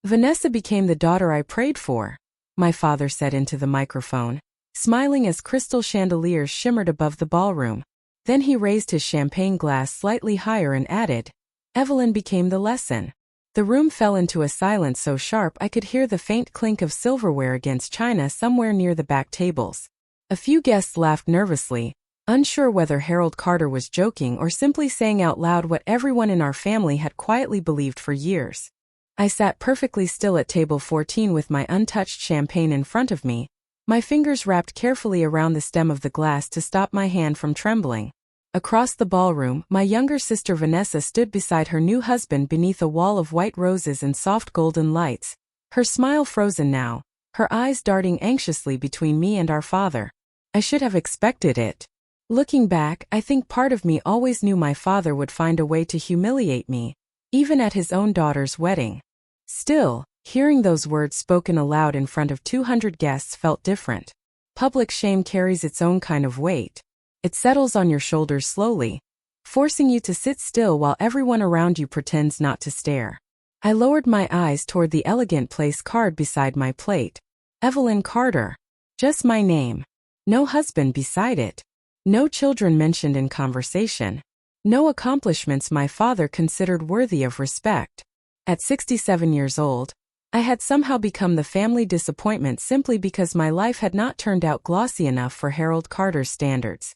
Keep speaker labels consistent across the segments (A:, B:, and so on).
A: Vanessa became the daughter I prayed for, my father said into the microphone, smiling as crystal chandeliers shimmered above the ballroom. Then he raised his champagne glass slightly higher and added, Evelyn became the lesson. The room fell into a silence so sharp I could hear the faint clink of silverware against china somewhere near the back tables. A few guests laughed nervously, unsure whether Harold Carter was joking or simply saying out loud what everyone in our family had quietly believed for years. I sat perfectly still at table 14 with my untouched champagne in front of me, my fingers wrapped carefully around the stem of the glass to stop my hand from trembling. Across the ballroom, my younger sister Vanessa stood beside her new husband beneath a wall of white roses and soft golden lights, her smile frozen now, her eyes darting anxiously between me and our father. I should have expected it. Looking back, I think part of me always knew my father would find a way to humiliate me, even at his own daughter's wedding. Still, hearing those words spoken aloud in front of 200 guests felt different. Public shame carries its own kind of weight. It settles on your shoulders slowly, forcing you to sit still while everyone around you pretends not to stare. I lowered my eyes toward the elegant place card beside my plate. Evelyn Carter. Just my name. No husband beside it. No children mentioned in conversation. No accomplishments my father considered worthy of respect. At 67 years old, I had somehow become the family disappointment simply because my life had not turned out glossy enough for Harold Carter's standards.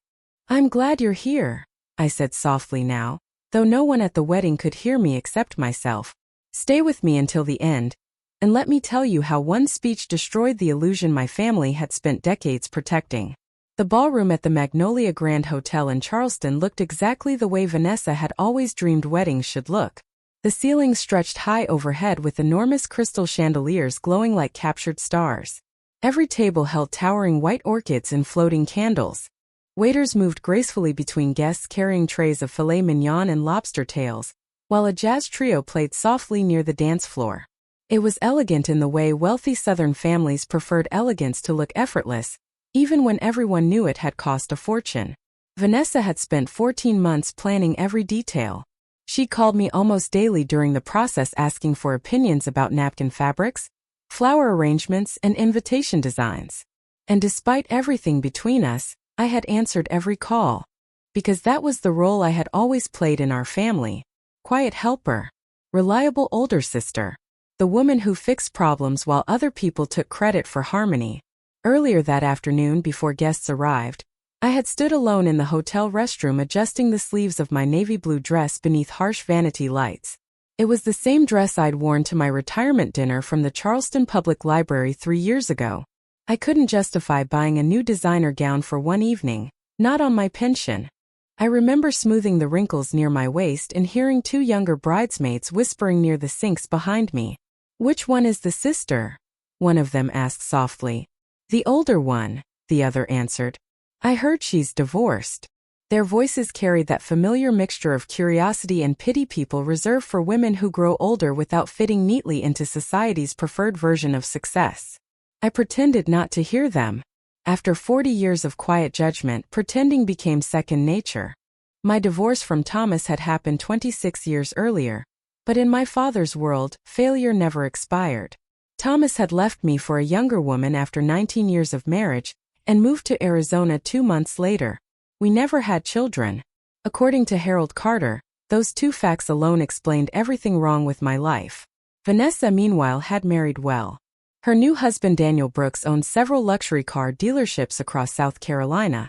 A: I'm glad you're here, I said softly now, though no one at the wedding could hear me except myself. Stay with me until the end, and let me tell you how one speech destroyed the illusion my family had spent decades protecting. The ballroom at the Magnolia Grand Hotel in Charleston looked exactly the way Vanessa had always dreamed weddings should look. The ceiling stretched high overhead with enormous crystal chandeliers glowing like captured stars. Every table held towering white orchids and floating candles. Waiters moved gracefully between guests carrying trays of filet mignon and lobster tails, while a jazz trio played softly near the dance floor. It was elegant in the way wealthy Southern families preferred elegance to look effortless, even when everyone knew it had cost a fortune. Vanessa had spent 14 months planning every detail. She called me almost daily during the process asking for opinions about napkin fabrics, flower arrangements, and invitation designs. And despite everything between us, I had answered every call. Because that was the role I had always played in our family. Quiet helper. Reliable older sister. The woman who fixed problems while other people took credit for harmony. Earlier that afternoon before guests arrived, I had stood alone in the hotel restroom adjusting the sleeves of my navy blue dress beneath harsh vanity lights. It was the same dress I'd worn to my retirement dinner from the Charleston Public Library 3 years ago. I couldn't justify buying a new designer gown for one evening, not on my pension. I remember smoothing the wrinkles near my waist and hearing 2 younger bridesmaids whispering near the sinks behind me. Which one is the sister? One of them asked softly. The older one, the other answered. I heard she's divorced. Their voices carried that familiar mixture of curiosity and pity people reserve for women who grow older without fitting neatly into society's preferred version of success. I pretended not to hear them. After 40 years of quiet judgment, pretending became second nature. My divorce from Thomas had happened 26 years earlier, but in my father's world, failure never expired. Thomas had left me for a younger woman after 19 years of marriage and moved to Arizona 2 months later. We never had children. According to Harold Carter, those 2 facts alone explained everything wrong with my life. Vanessa, meanwhile, had married well. Her new husband Daniel Brooks owned several luxury car dealerships across South Carolina,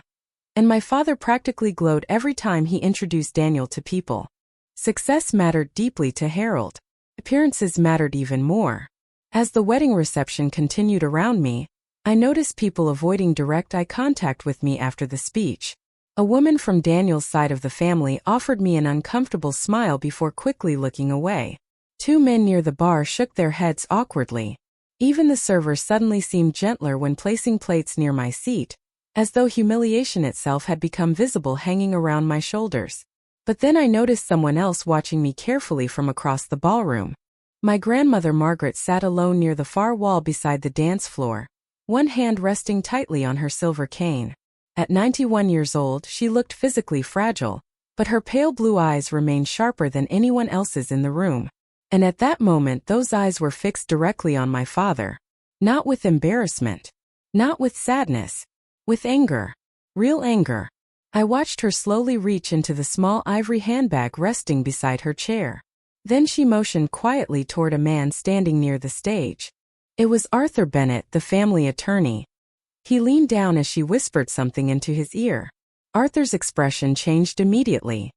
A: and my father practically glowed every time he introduced Daniel to people. Success mattered deeply to Harold. Appearances mattered even more. As the wedding reception continued around me, I noticed people avoiding direct eye contact with me after the speech. A woman from Daniel's side of the family offered me an uncomfortable smile before quickly looking away. 2 men near the bar shook their heads awkwardly. Even the server suddenly seemed gentler when placing plates near my seat, as though humiliation itself had become visible hanging around my shoulders. But then I noticed someone else watching me carefully from across the ballroom. My grandmother Margaret sat alone near the far wall beside the dance floor, one hand resting tightly on her silver cane. At 91 years old, she looked physically fragile, but her pale blue eyes remained sharper than anyone else's in the room. And at that moment those eyes were fixed directly on my father. Not with embarrassment. Not with sadness. With anger. Real anger. I watched her slowly reach into the small ivory handbag resting beside her chair. Then she motioned quietly toward a man standing near the stage. It was Arthur Bennett, the family attorney. He leaned down as she whispered something into his ear. Arthur's expression changed immediately.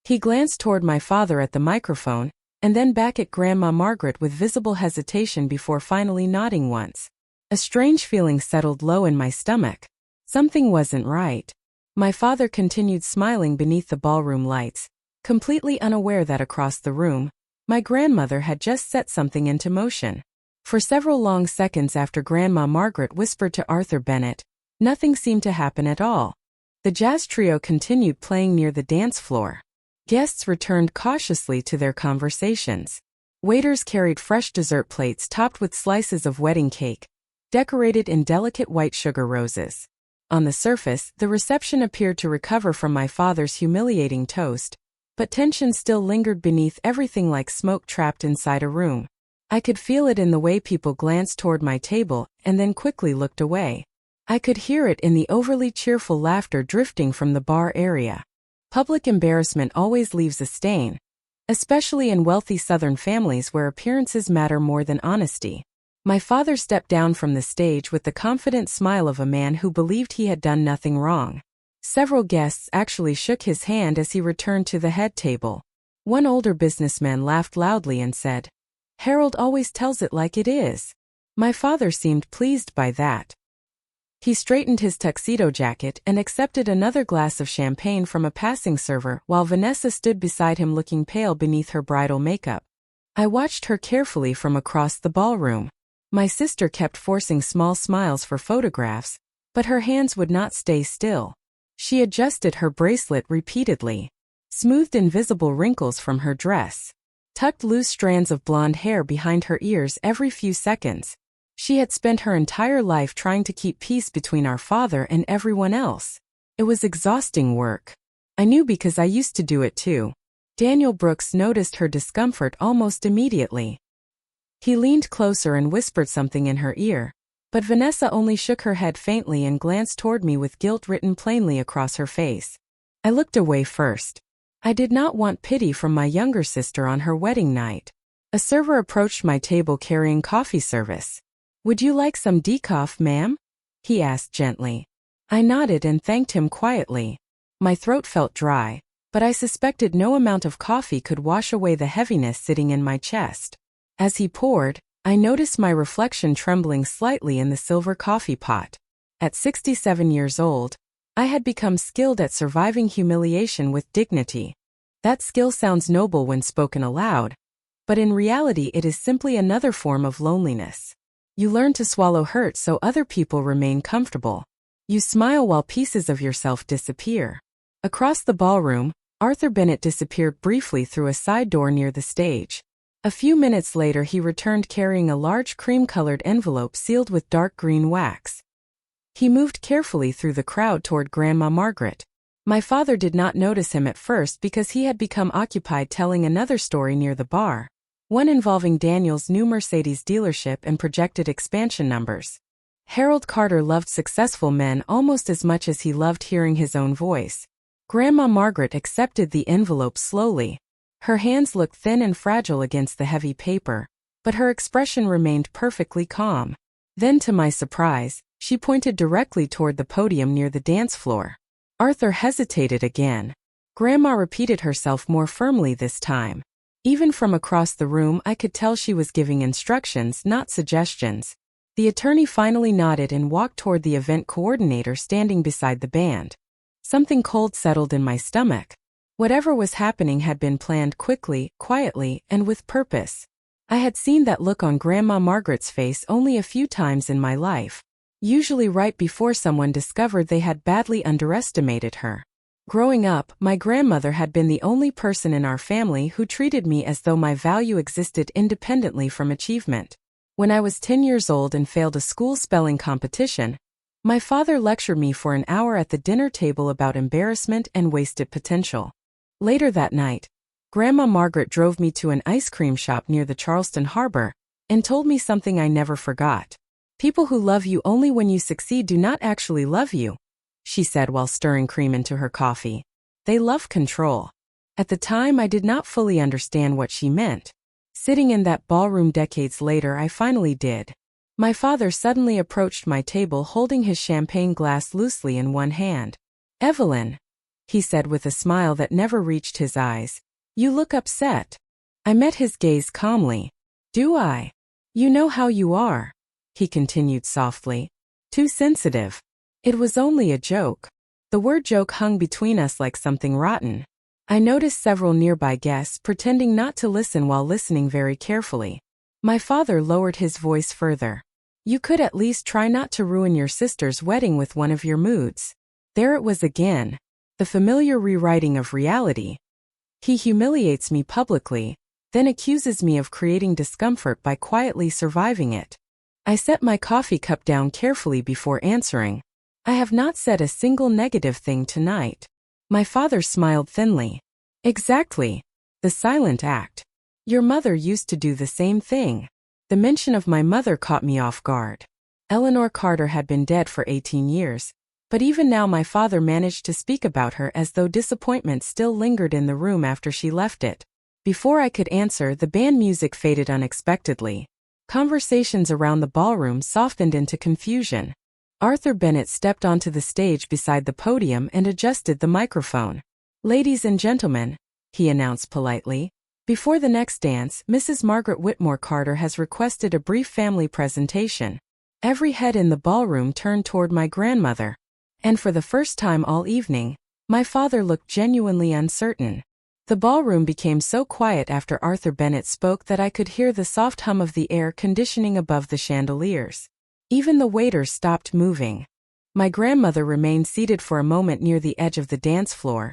A: He glanced toward my father at the microphone, and then back at Grandma Margaret with visible hesitation before finally nodding once. A strange feeling settled low in my stomach. Something wasn't right. My father continued smiling beneath the ballroom lights, completely unaware that across the room, my grandmother had just set something into motion. For several long seconds after Grandma Margaret whispered to Arthur Bennett, nothing seemed to happen at all. The jazz trio continued playing near the dance floor. Guests returned cautiously to their conversations. Waiters carried fresh dessert plates topped with slices of wedding cake, decorated in delicate white sugar roses. On the surface, the reception appeared to recover from my father's humiliating toast, but tension still lingered beneath everything like smoke trapped inside a room. I could feel it in the way people glanced toward my table and then quickly looked away. I could hear it in the overly cheerful laughter drifting from the bar area. Public embarrassment always leaves a stain, especially in wealthy Southern families where appearances matter more than honesty. My father stepped down from the stage with the confident smile of a man who believed he had done nothing wrong. Several guests actually shook his hand as he returned to the head table. One older businessman laughed loudly and said, "Harold always tells it like it is." My father seemed pleased by that. He straightened his tuxedo jacket and accepted another glass of champagne from a passing server while Vanessa stood beside him looking pale beneath her bridal makeup. I watched her carefully from across the ballroom. My sister kept forcing small smiles for photographs, but her hands would not stay still. She adjusted her bracelet repeatedly, smoothed invisible wrinkles from her dress, tucked loose strands of blonde hair behind her ears every few seconds. She had spent her entire life trying to keep peace between our father and everyone else. It was exhausting work. I knew because I used to do it too. Daniel Brooks noticed her discomfort almost immediately. He leaned closer and whispered something in her ear, but Vanessa only shook her head faintly and glanced toward me with guilt written plainly across her face. I looked away first. I did not want pity from my younger sister on her wedding night. A server approached my table carrying coffee service. "Would you like some decaf, ma'am?" he asked gently. I nodded and thanked him quietly. My throat felt dry, but I suspected no amount of coffee could wash away the heaviness sitting in my chest. As he poured, I noticed my reflection trembling slightly in the silver coffee pot. At 67 years old, I had become skilled at surviving humiliation with dignity. That skill sounds noble when spoken aloud, but in reality it is simply another form of loneliness. You learn to swallow hurt so other people remain comfortable. You smile while pieces of yourself disappear. Across the ballroom, Arthur Bennett disappeared briefly through a side door near the stage. A few minutes later he returned carrying a large cream-colored envelope sealed with dark green wax. He moved carefully through the crowd toward Grandma Margaret. My father did not notice him at first because he had become occupied telling another story near the bar, one involving Daniel's new Mercedes dealership and projected expansion numbers. Harold Carter loved successful men almost as much as he loved hearing his own voice. Grandma Margaret accepted the envelope slowly. Her hands looked thin and fragile against the heavy paper, but her expression remained perfectly calm. Then, to my surprise, she pointed directly toward the podium near the dance floor. Arthur hesitated again. Grandma repeated herself more firmly this time. Even from across the room I could tell she was giving instructions, not suggestions. The attorney finally nodded and walked toward the event coordinator standing beside the band. Something cold settled in my stomach. Whatever was happening had been planned quickly, quietly, and with purpose. I had seen that look on Grandma Margaret's face only a few times in my life, usually right before someone discovered they had badly underestimated her. Growing up, my grandmother had been the only person in our family who treated me as though my value existed independently from achievement. When I was 10 years old and failed a school spelling competition, my father lectured me for an hour at the dinner table about embarrassment and wasted potential. Later that night, Grandma Margaret drove me to an ice cream shop near the Charleston Harbor and told me something I never forgot. People who love you only when you succeed do not actually love you, she said while stirring cream into her coffee. They love control. At the time, I did not fully understand what she meant. Sitting in that ballroom decades later, I finally did. My father suddenly approached my table holding his champagne glass loosely in one hand. "Evelyn," he said with a smile that never reached his eyes, "you look upset." I met his gaze calmly. "Do I? You know how you are," he continued softly. "Too sensitive." It was only a joke. The word joke hung between us like something rotten. I noticed several nearby guests pretending not to listen while listening very carefully. My father lowered his voice further. "You could at least try not to ruin your sister's wedding with one of your moods." There it was again. The familiar rewriting of reality. He humiliates me publicly, then accuses me of creating discomfort by quietly surviving it. I set my coffee cup down carefully before answering. "I have not said a single negative thing tonight." My father smiled thinly. "Exactly. The silent act. Your mother used to do the same thing." The mention of my mother caught me off guard. Eleanor Carter had been dead for 18 years, but even now my father managed to speak about her as though disappointment still lingered in the room after she left it. Before I could answer, the band music faded unexpectedly. Conversations around the ballroom softened into confusion. Arthur Bennett stepped onto the stage beside the podium and adjusted the microphone. "Ladies and gentlemen," he announced politely, "before the next dance, Mrs. Margaret Whitmore Carter has requested a brief family presentation." Every head in the ballroom turned toward my grandmother. And for the first time all evening, my father looked genuinely uncertain. The ballroom became so quiet after Arthur Bennett spoke that I could hear the soft hum of the air conditioning above the chandeliers. Even the waiters stopped moving. My grandmother remained seated for a moment near the edge of the dance floor,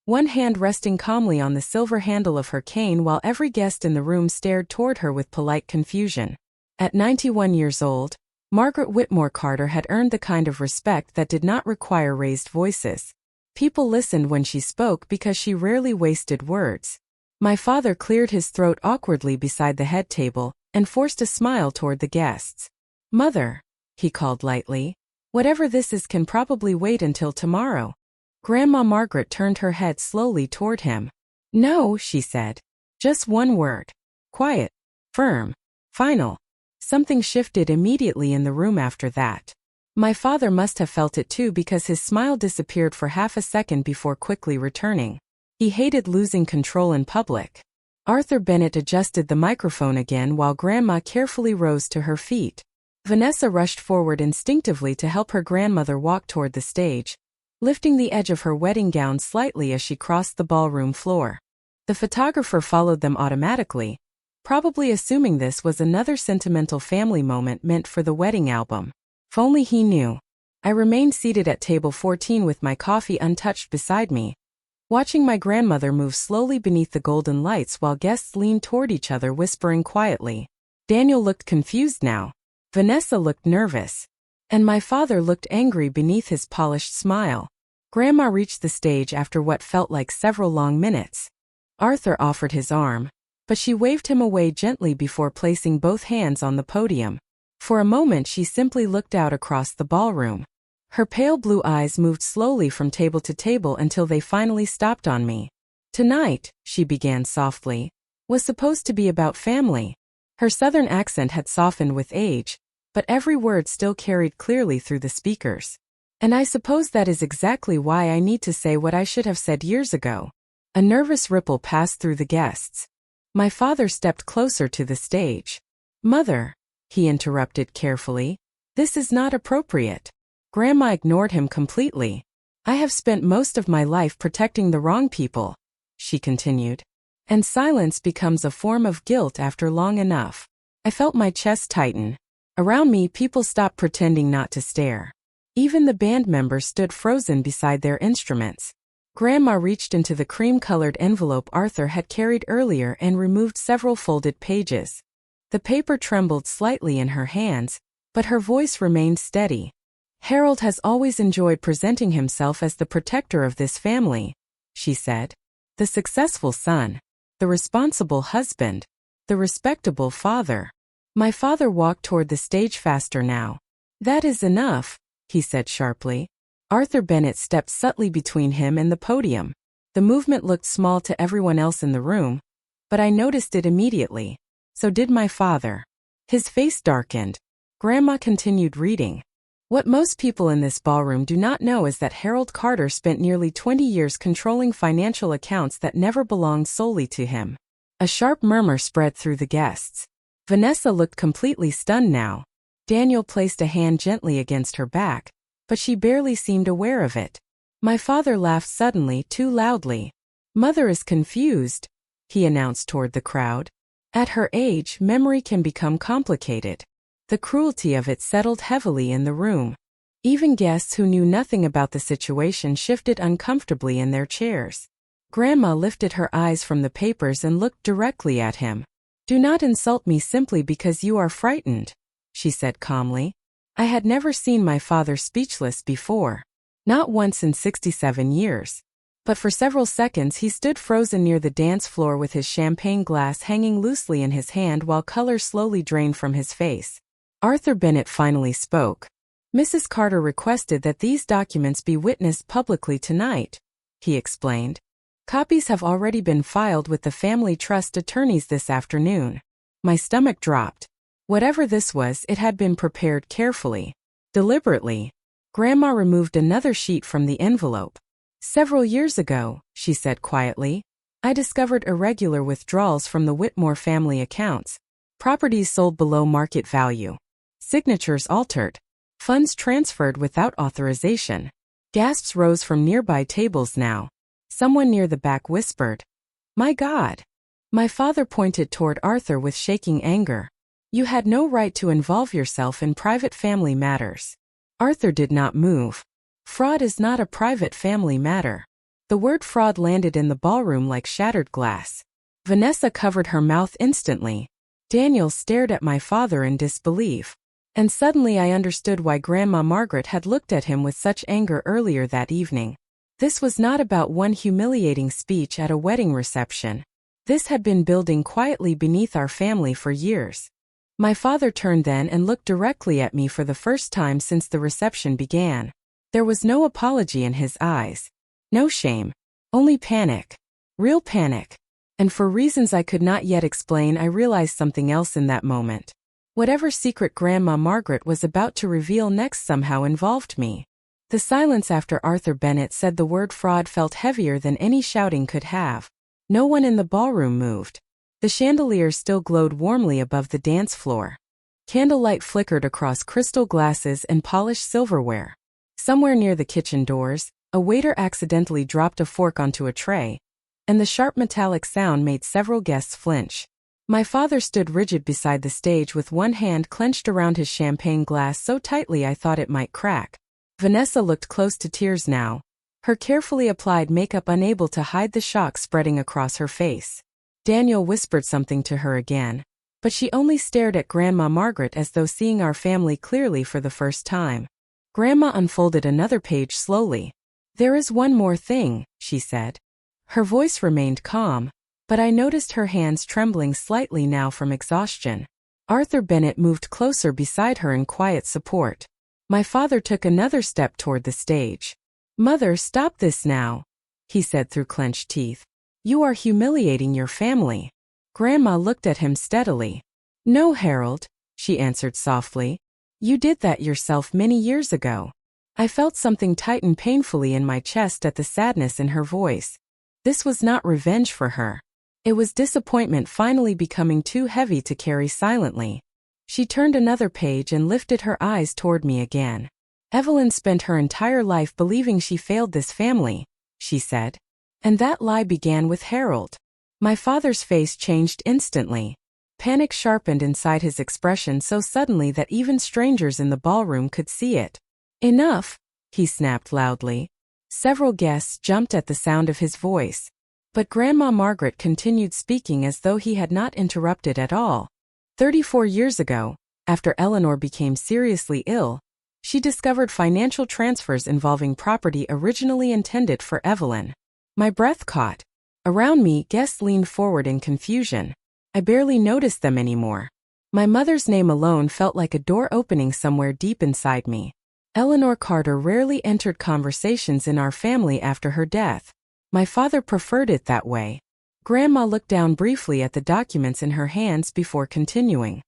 A: one hand resting calmly on the silver handle of her cane while every guest in the room stared toward her with polite confusion. At 91 years old, Margaret Whitmore Carter had earned the kind of respect that did not require raised voices. People listened when she spoke because she rarely wasted words. My father cleared his throat awkwardly beside the head table and forced a smile toward the guests. "Mother," he called lightly, "whatever this is can probably wait until tomorrow." Grandma Margaret turned her head slowly toward him. "No," she said. "Just one word. Quiet. Firm. Final." Something shifted immediately in the room after that. My father must have felt it too because his smile disappeared for half a second before quickly returning. He hated losing control in public. Arthur Bennett adjusted the microphone again while Grandma carefully rose to her feet. Vanessa rushed forward instinctively to help her grandmother walk toward the stage, lifting the edge of her wedding gown slightly as she crossed the ballroom floor. The photographer followed them automatically, probably assuming this was another sentimental family moment meant for the wedding album. If only he knew. I remained seated at table 14 with my coffee untouched beside me, watching my grandmother move slowly beneath the golden lights while guests leaned toward each other whispering quietly. Daniel looked confused now. Vanessa looked nervous. And my father looked angry beneath his polished smile. Grandma reached the stage after what felt like several long minutes. Arthur offered his arm, but she waved him away gently before placing both hands on the podium. For a moment she simply looked out across the ballroom. Her pale blue eyes moved slowly from table to table until they finally stopped on me. "Tonight," she began softly, "was supposed to be about family." Her southern accent had softened with age, but every word still carried clearly through the speakers. "And I suppose that is exactly why I need to say what I should have said years ago." A nervous ripple passed through the guests. My father stepped closer to the stage. "Mother," he interrupted carefully, "this is not appropriate." Grandma ignored him completely. "I have spent most of my life protecting the wrong people," she continued. "And silence becomes a form of guilt after long enough." I felt my chest tighten. Around me, people stopped pretending not to stare. Even the band members stood frozen beside their instruments. Grandma reached into the cream-colored envelope Arthur had carried earlier and removed several folded pages. The paper trembled slightly in her hands, but her voice remained steady. "Harold has always enjoyed presenting himself as the protector of this family," she said. "The successful son." the responsible husband, the respectable father. My father walked toward the stage faster now. That is enough, he said sharply. Arthur Bennett stepped subtly between him and the podium. The movement looked small to everyone else in the room, but I noticed it immediately. So did my father. His face darkened. Grandma continued reading. What most people in this ballroom do not know is that Harold Carter spent nearly 20 years controlling financial accounts that never belonged solely to him. A sharp murmur spread through the guests. Vanessa looked completely stunned now. Daniel placed a hand gently against her back, but she barely seemed aware of it. My father laughed suddenly, too loudly. Mother is confused, he announced toward the crowd. At her age, memory can become complicated. The cruelty of it settled heavily in the room. Even guests who knew nothing about the situation shifted uncomfortably in their chairs. Grandma lifted her eyes from the papers and looked directly at him. Do not insult me simply because you are frightened, she said calmly. I had never seen my father speechless before. Not once in 67 years. But for several seconds he stood frozen near the dance floor with his champagne glass hanging loosely in his hand while color slowly drained from his face. Arthur Bennett finally spoke. Mrs. Carter requested that these documents be witnessed publicly tonight, he explained. Copies have already been filed with the family trust attorneys this afternoon. My stomach dropped. Whatever this was, it had been prepared carefully. Deliberately. Grandma removed another sheet from the envelope. Several years ago, she said quietly, I discovered irregular withdrawals from the Whitmore family accounts. Properties sold below market value. Signatures altered. Funds transferred without authorization. Gasps rose from nearby tables now. Someone near the back whispered, My God! My father pointed toward Arthur with shaking anger. You had no right to involve yourself in private family matters. Arthur did not move. Fraud is not a private family matter. The word fraud landed in the ballroom like shattered glass. Vanessa covered her mouth instantly. Daniel stared at my father in disbelief. And suddenly I understood why Grandma Margaret had looked at him with such anger earlier that evening. This was not about one humiliating speech at a wedding reception. This had been building quietly beneath our family for years. My father turned then and looked directly at me for the first time since the reception began. There was no apology in his eyes. No shame. Only panic. Real panic. And for reasons I could not yet explain, I realized something else in that moment. Whatever secret Grandma Margaret was about to reveal next somehow involved me. The silence after Arthur Bennett said the word fraud felt heavier than any shouting could have. No one in the ballroom moved. The chandeliers still glowed warmly above the dance floor. Candlelight flickered across crystal glasses and polished silverware. Somewhere near the kitchen doors, a waiter accidentally dropped a fork onto a tray, and the sharp metallic sound made several guests flinch. My father stood rigid beside the stage with one hand clenched around his champagne glass so tightly I thought it might crack. Vanessa looked close to tears now, her carefully applied makeup unable to hide the shock spreading across her face. Daniel whispered something to her again, but she only stared at Grandma Margaret as though seeing our family clearly for the first time. Grandma unfolded another page slowly. There is one more thing, she said. Her voice remained calm, but I noticed her hands trembling slightly now from exhaustion. Arthur Bennett moved closer beside her in quiet support. My father took another step toward the stage. Mother, stop this now, he said through clenched teeth. You are humiliating your family. Grandma looked at him steadily. No, Harold, she answered softly. You did that yourself many years ago. I felt something tighten painfully in my chest at the sadness in her voice. This was not revenge for her. It was disappointment finally becoming too heavy to carry silently. She turned another page and lifted her eyes toward me again. Evelyn spent her entire life believing she failed this family, she said. And that lie began with Harold. My father's face changed instantly. Panic sharpened inside his expression so suddenly that even strangers in the ballroom could see it. Enough, he snapped loudly. Several guests jumped at the sound of his voice. But Grandma Margaret continued speaking as though he had not interrupted at all. 34 years ago, after Eleanor became seriously ill, she discovered financial transfers involving property originally intended for Evelyn. My breath caught. Around me, guests leaned forward in confusion. I barely noticed them anymore. My mother's name alone felt like a door opening somewhere deep inside me. Eleanor Carter rarely entered conversations in our family after her death. My father preferred it that way. Grandma looked down briefly at the documents in her hands before continuing.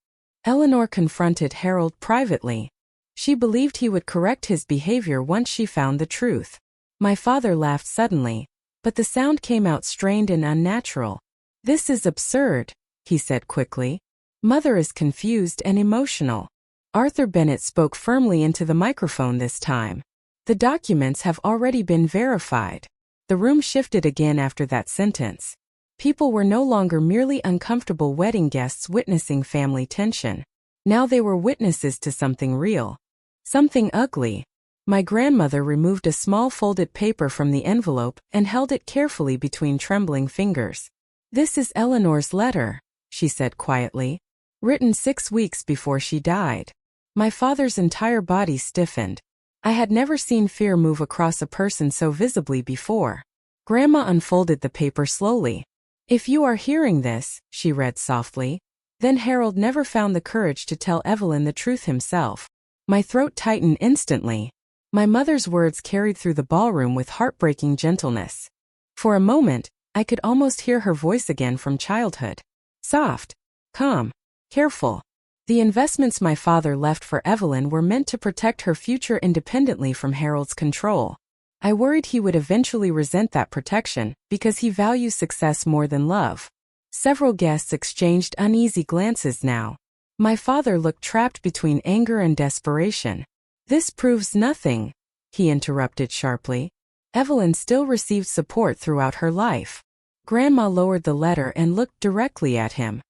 A: Eleanor confronted Harold privately. She believed he would correct his behavior once she found the truth. My father laughed suddenly, but the sound came out strained and unnatural. "This is absurd," he said quickly. "Mother is confused and emotional." Arthur Bennett spoke firmly into the microphone this time. "The documents have already been verified." The room shifted again after that sentence. People were no longer merely uncomfortable wedding guests witnessing family tension. Now they were witnesses to something real. Something ugly. My grandmother removed a small folded paper from the envelope and held it carefully between trembling fingers. "This is Eleanor's letter," she said quietly. "Written 6 weeks before she died." My father's entire body stiffened. I had never seen fear move across a person so visibly before. Grandma unfolded the paper slowly. "If you are hearing this," she read softly, "then Harold never found the courage to tell Evelyn the truth himself." My throat tightened instantly. My mother's words carried through the ballroom with heartbreaking gentleness. For a moment, I could almost hear her voice again from childhood. Soft, calm, careful. The investments my father left for Evelyn were meant to protect her future independently from Harold's control. I worried he would eventually resent that protection, because he values success more than love. Several guests exchanged uneasy glances now. My father looked trapped between anger and desperation. "This proves nothing," he interrupted sharply. "Evelyn still received support throughout her life." Grandma lowered the letter and looked directly at him.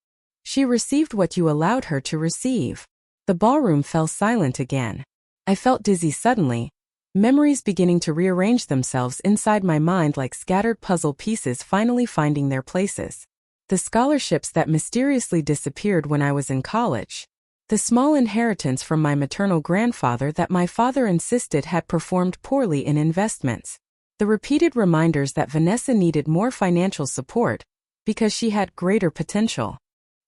A: "She received what you allowed her to receive." The ballroom fell silent again. I felt dizzy suddenly, memories beginning to rearrange themselves inside my mind like scattered puzzle pieces finally finding their places. The scholarships that mysteriously disappeared when I was in college. The small inheritance from my maternal grandfather that my father insisted had performed poorly in investments. The repeated reminders that Vanessa needed more financial support because she had greater potential.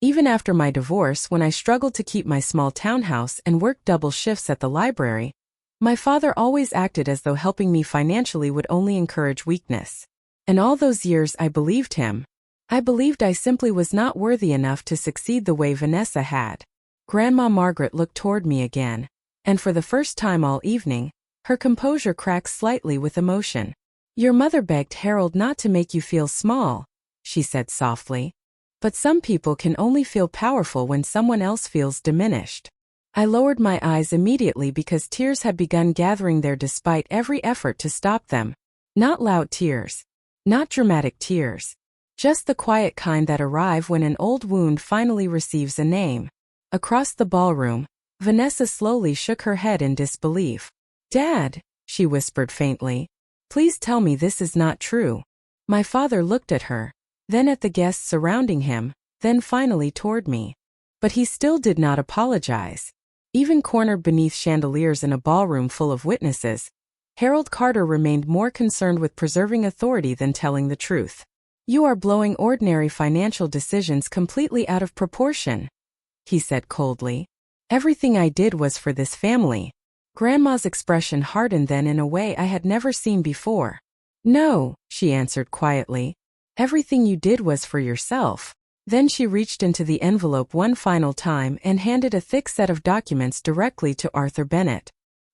A: Even after my divorce, when I struggled to keep my small townhouse and worked double shifts at the library, my father always acted as though helping me financially would only encourage weakness. And all those years I believed him. I believed I simply was not worthy enough to succeed the way Vanessa had. Grandma Margaret looked toward me again, and for the first time all evening, her composure cracked slightly with emotion. "Your mother begged Harold not to make you feel small," she said softly. "But some people can only feel powerful when someone else feels diminished." I lowered my eyes immediately because tears had begun gathering there despite every effort to stop them. Not loud tears. Not dramatic tears. Just the quiet kind that arrive when an old wound finally receives a name. Across the ballroom, Vanessa slowly shook her head in disbelief. "Dad," she whispered faintly, "please tell me this is not true." My father looked at her, then at the guests surrounding him, then finally toward me. But he still did not apologize. Even cornered beneath chandeliers in a ballroom full of witnesses, Harold Carter remained more concerned with preserving authority than telling the truth. "You are blowing ordinary financial decisions completely out of proportion," he said coldly. "Everything I did was for this family." Grandma's expression hardened then in a way I had never seen before. "No," she answered quietly. "Everything you did was for yourself." Then she reached into the envelope one final time and handed a thick set of documents directly to Arthur Bennett.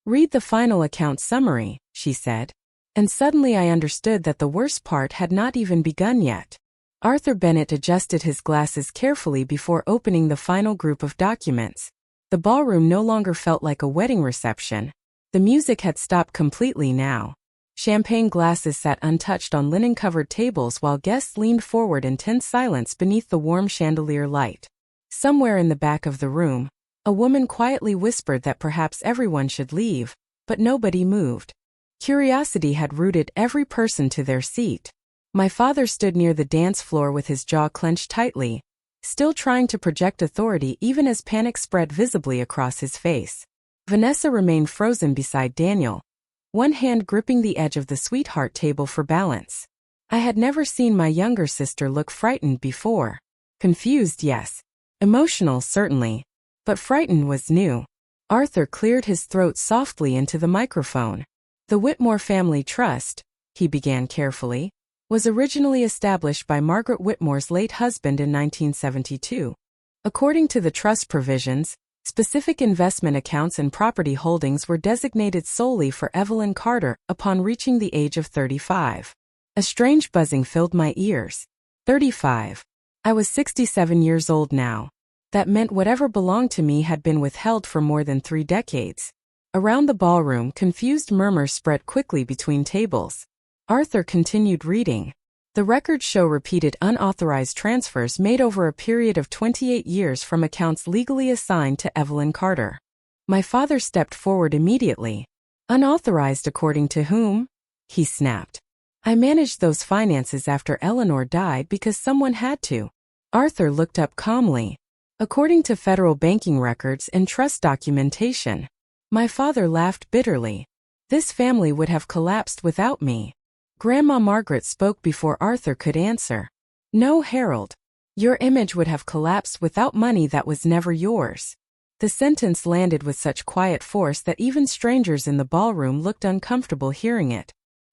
A: "Read the final account summary," she said. And suddenly I understood that the worst part had not even begun yet. Arthur Bennett adjusted his glasses carefully before opening the final group of documents. The ballroom no longer felt like a wedding reception. The music had stopped completely now. Champagne glasses sat untouched on linen-covered tables while guests leaned forward in tense silence beneath the warm chandelier light. Somewhere in the back of the room, a woman quietly whispered that perhaps everyone should leave, but nobody moved. Curiosity had rooted every person to their seat. My father stood near the dance floor with his jaw clenched tightly, still trying to project authority even as panic spread visibly across his face. Vanessa remained frozen beside Daniel, one hand gripping the edge of the sweetheart table for balance. I had never seen my younger sister look frightened before. Confused, yes. Emotional, certainly. But frightened was new. Arthur cleared his throat softly into the microphone. The Whitmore Family Trust, he began carefully, was originally established by Margaret Whitmore's late husband in 1972. According to the trust provisions, specific investment accounts and property holdings were designated solely for Evelyn Carter upon reaching the age of 35. A strange buzzing filled my ears. 35. I was 67 years old now. That meant whatever belonged to me had been withheld for more than 3 decades. Around the ballroom, confused murmurs spread quickly between tables. Arthur continued reading. The records show repeated unauthorized transfers made over a period of 28 years from accounts legally assigned to Evelyn Carter. My father stepped forward immediately. Unauthorized according to whom? He snapped. I managed those finances after Eleanor died because someone had to. Arthur looked up calmly. According to federal banking records and trust documentation. My father laughed bitterly. This family would have collapsed without me. Grandma Margaret spoke before Arthur could answer. No, Harold. Your image would have collapsed without money that was never yours. The sentence landed with such quiet force that even strangers in the ballroom looked uncomfortable hearing it.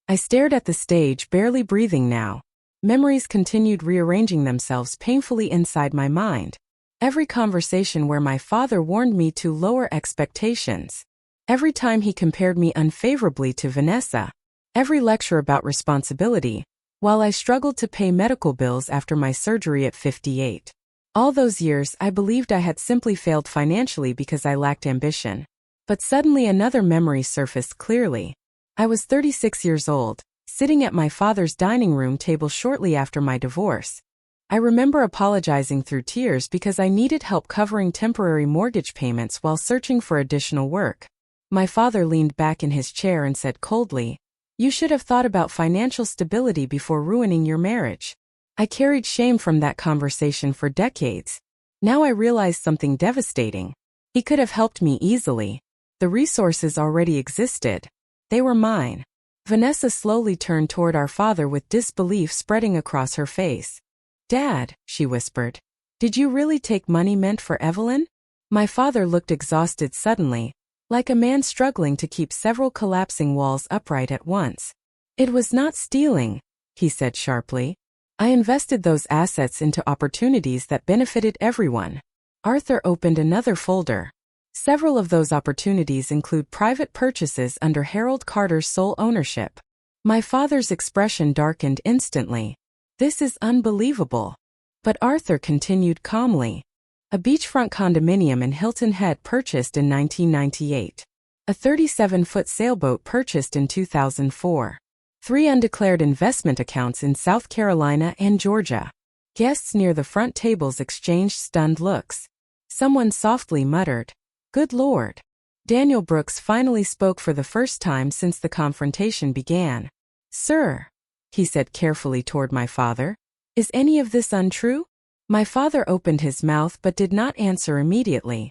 A: I stared at the stage, barely breathing now. Memories continued rearranging themselves painfully inside my mind. Every conversation where my father warned me to lower expectations. Every time he compared me unfavorably to Vanessa. Every lecture about responsibility, while I struggled to pay medical bills after my surgery at 58. All those years I believed I had simply failed financially because I lacked ambition. But suddenly another memory surfaced clearly. I was 36 years old, sitting at my father's dining room table shortly after my divorce. I remember apologizing through tears because I needed help covering temporary mortgage payments while searching for additional work. My father leaned back in his chair and said coldly, "You should have thought about financial stability before ruining your marriage." I carried shame from that conversation for decades. Now I realized something devastating. He could have helped me easily. The resources already existed. They were mine. Vanessa slowly turned toward our father with disbelief spreading across her face. "Dad," she whispered, "did you really take money meant for Evelyn?" My father looked exhausted suddenly, like a man struggling to keep several collapsing walls upright at once. "It was not stealing," he said sharply. "I invested those assets into opportunities that benefited everyone." Arthur opened another folder. Several of those opportunities include private purchases under Harold Carter's sole ownership. My father's expression darkened instantly. "This is unbelievable." But Arthur continued calmly. A beachfront condominium in Hilton Head purchased in 1998. A 37-foot sailboat purchased in 2004. 3 undeclared investment accounts in South Carolina and Georgia. Guests near the front tables exchanged stunned looks. Someone softly muttered, "Good Lord." Daniel Brooks finally spoke for the first time since the confrontation began. "Sir," he said carefully toward my father, "is any of this untrue?" My father opened his mouth but did not answer immediately.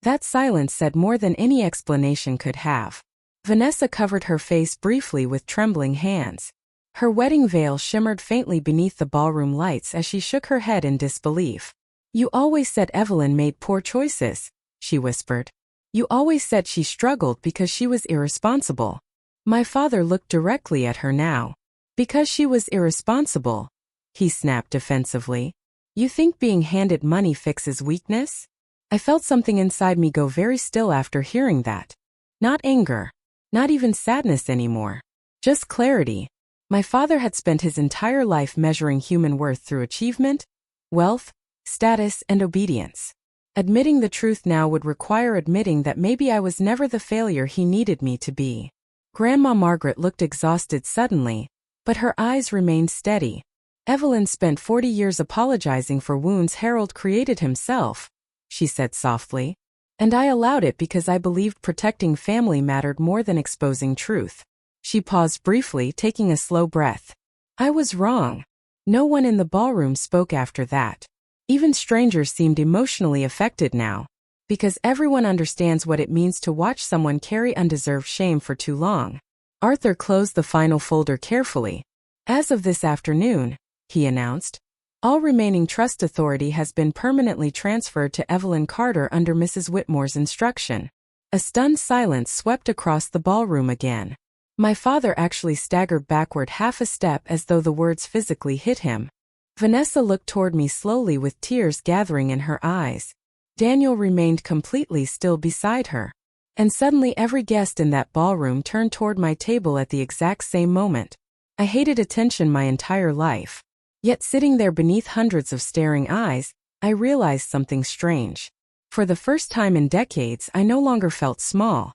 A: That silence said more than any explanation could have. Vanessa covered her face briefly with trembling hands. Her wedding veil shimmered faintly beneath the ballroom lights as she shook her head in disbelief. "You always said Evelyn made poor choices," she whispered. "You always said she struggled because she was irresponsible." My father looked directly at her now. "Because she was irresponsible," he snapped defensively. "You think being handed money fixes weakness?" I felt something inside me go very still after hearing that. Not anger. Not even sadness anymore. Just clarity. My father had spent his entire life measuring human worth through achievement, wealth, status, and obedience. Admitting the truth now would require admitting that maybe I was never the failure he needed me to be. Grandma Margaret looked exhausted suddenly, but her eyes remained steady. "Evelyn spent 40 years apologizing for wounds Harold created himself," she said softly. "And I allowed it because I believed protecting family mattered more than exposing truth." She paused briefly, taking a slow breath. I was wrong. No one in the ballroom spoke after that. Even strangers seemed emotionally affected now, because everyone understands what it means to watch someone carry undeserved shame for too long. Arthur closed the final folder carefully. As of this afternoon, he announced, all remaining trust authority has been permanently transferred to Evelyn Carter under Mrs. Whitmore's instruction. A stunned silence swept across the ballroom again. My father actually staggered backward half a step as though the words physically hit him. Vanessa looked toward me slowly with tears gathering in her eyes. Daniel remained completely still beside her. And suddenly every guest in that ballroom turned toward my table at the exact same moment. I hated attention my entire life. Yet sitting there beneath hundreds of staring eyes, I realized something strange. For the first time in decades, I no longer felt small.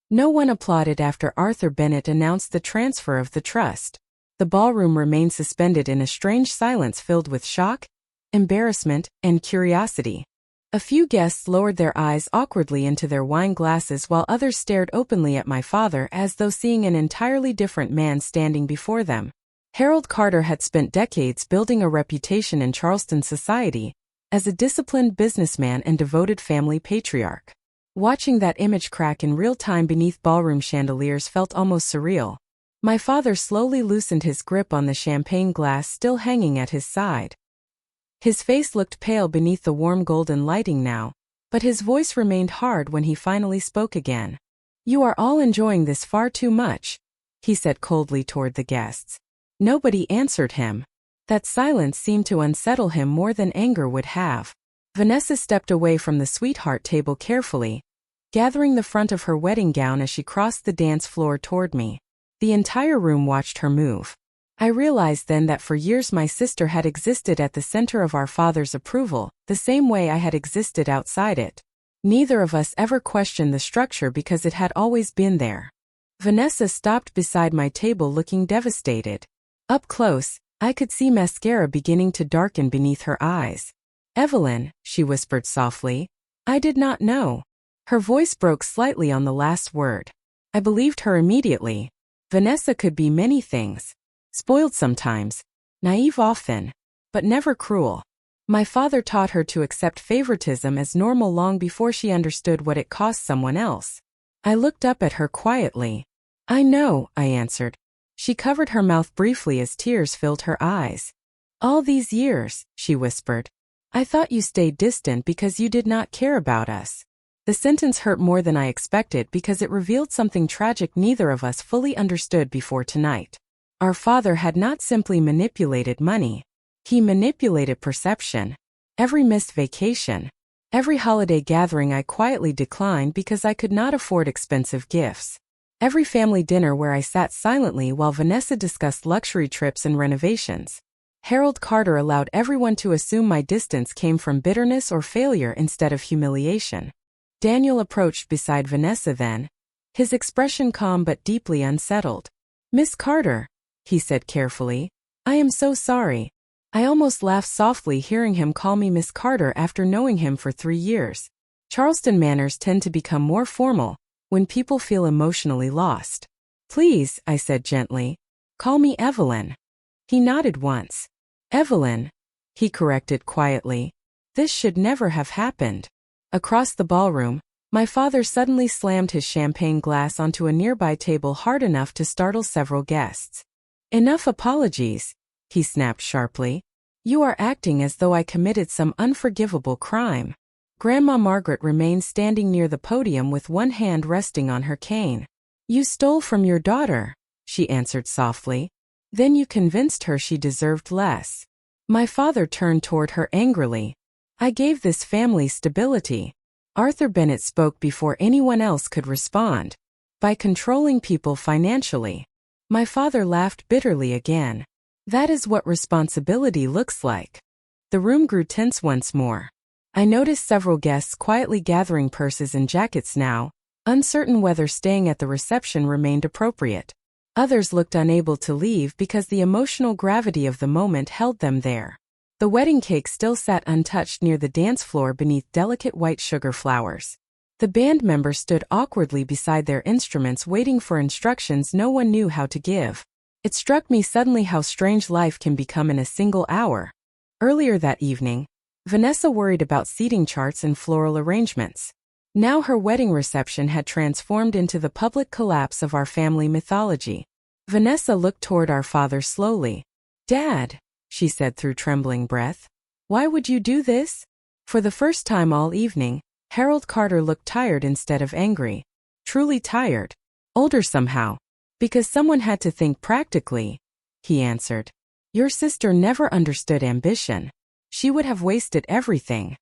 A: No one applauded after Arthur Bennett announced the transfer of the trust. The ballroom remained suspended in a strange silence filled with shock, embarrassment, and curiosity. A few guests lowered their eyes awkwardly into their wine glasses while others stared openly at my father as though seeing an entirely different man standing before them. Harold Carter had spent decades building a reputation in Charleston society as a disciplined businessman and devoted family patriarch. Watching that image crack in real time beneath ballroom chandeliers felt almost surreal. My father slowly loosened his grip on the champagne glass still hanging at his side. His face looked pale beneath the warm golden lighting now, but his voice remained hard when he finally spoke again. "You are all enjoying this far too much," he said coldly toward the guests. Nobody answered him. That silence seemed to unsettle him more than anger would have. Vanessa stepped away from the sweetheart table carefully, gathering the front of her wedding gown as she crossed the dance floor toward me. The entire room watched her move. I realized then that for years my sister had existed at the center of our father's approval, the same way I had existed outside it. Neither of us ever questioned the structure because it had always been there. Vanessa stopped beside my table looking devastated. Up close, I could see mascara beginning to darken beneath her eyes. "Evelyn," she whispered softly, "I did not know." Her voice broke slightly on the last word. I believed her immediately. Vanessa could be many things. Spoiled sometimes, naive often, but never cruel. My father taught her to accept favoritism as normal long before she understood what it cost someone else. I looked up at her quietly. "I know," I answered. She covered her mouth briefly as tears filled her eyes. "All these years," she whispered, "I thought you stayed distant because you did not care about us." The sentence hurt more than I expected because it revealed something tragic neither of us fully understood before tonight. Our father had not simply manipulated money. He manipulated perception. Every missed vacation, every holiday gathering I quietly declined because I could not afford expensive gifts. Every family dinner where I sat silently while Vanessa discussed luxury trips and renovations. Harold Carter allowed everyone to assume my distance came from bitterness or failure instead of humiliation. Daniel approached beside Vanessa then, his expression calm but deeply unsettled. "Miss Carter," he said carefully, "I am so sorry." I almost laughed softly hearing him call me Miss Carter after knowing him for 3 years. Charleston manners tend to become more formal when people feel emotionally lost. "Please," I said gently, "call me Evelyn." He nodded once. "Evelyn," he corrected quietly. This should never have happened. Across the ballroom, my father suddenly slammed his champagne glass onto a nearby table hard enough to startle several guests. "Enough apologies," he snapped sharply. "You are acting as though I committed some unforgivable crime." Grandma Margaret remained standing near the podium with one hand resting on her cane. "You stole from your daughter," she answered softly. "Then you convinced her she deserved less." My father turned toward her angrily. "I gave this family stability." Arthur Bennett spoke before anyone else could respond. "By controlling people financially." My father laughed bitterly again. "That is what responsibility looks like." The room grew tense once more. I noticed several guests quietly gathering purses and jackets now, uncertain whether staying at the reception remained appropriate. Others looked unable to leave because the emotional gravity of the moment held them there. The wedding cake still sat untouched near the dance floor beneath delicate white sugar flowers. The band members stood awkwardly beside their instruments waiting for instructions no one knew how to give. It struck me suddenly how strange life can become in a single hour. Earlier that evening, Vanessa worried about seating charts and floral arrangements. Now her wedding reception had transformed into the public collapse of our family mythology. Vanessa looked toward our father slowly. "Dad," she said through trembling breath, "why would you do this?" For the first time all evening, Harold Carter looked tired instead of angry. Truly tired. Older somehow. "Because someone had to think practically," he answered. "Your sister never understood ambition. She would have wasted everything."